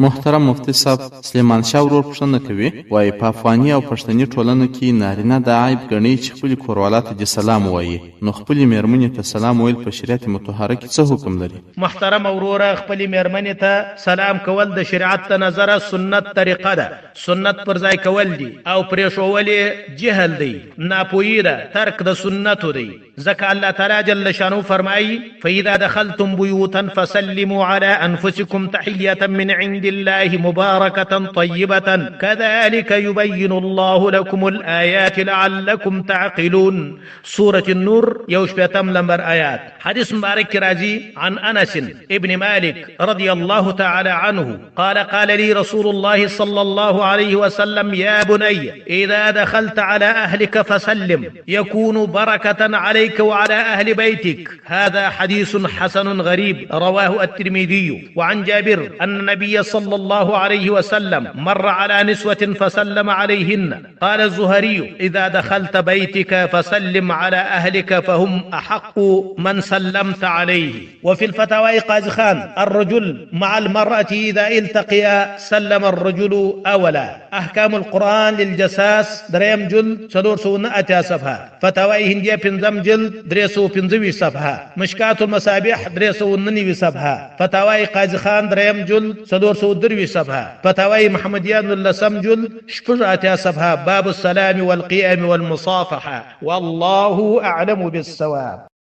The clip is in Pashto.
محترم مفتي صاحب سلیمان شاه ورور پوښتنه کوي، وایي په افغاني او پښتني ټولنو کې نارینه د عیب ګڼي چې خپلې کوروالا ته دې سلام ووایي، نو خپلې مېرمنې ته سلام ویل په شریعت مطهره کې څه حکم لري؟ محترم وروره، خپلې مېرمنې ته سلام کول د شریعت ته نظره سنت طریقه ده، سنت پر ځای کول دي او پرېښول یې جهل دی، ناپوهي ده، ترک د سنتو دی. ځکه الله تعالی جل شانه فرمایي: فاذا دخلتم بيوتا فسلموا على انفسكم تحيه من عند الله مباركه طيبه كذلك يبين الله لكم الايات لعلكم تعقلون. سوره النور يوشبتم لمبر آيات. حديث مبارك راجي عن انس ابن مالك رضي الله تعالى عنه قال: قال لي رسول الله صلى الله عليه وسلم: يا بني اذا دخلت على اهلك فسلم يكون بركه عليك وعلى أهل بيتك. هذا حديث حسن غريب رواه الترمذي. وعن جابر أن النبي صلى الله عليه وسلم مر على نسوة فسلم عليهن. قال الزهري: إذا دخلت بيتك فسلم على أهلك فهم أحق من سلمت عليه. وفي الفتاوى قاضي خان: الرجل مع المرأة إذا التقيا سلم الرجل أولا. أحكام القرآن للجساس دريم جلد 309 صفحة. فتاوى هندية بنظم جلد 315 صفحه. مشکات المصابيح 399 صفحه. فتاوی قاضي خان دریم جلد 402 صفحه. فتاوی محمدیان اللسم جلد 8 صفحه. باب السلام والقيام والمصافحه. والله اعلم بالصواب.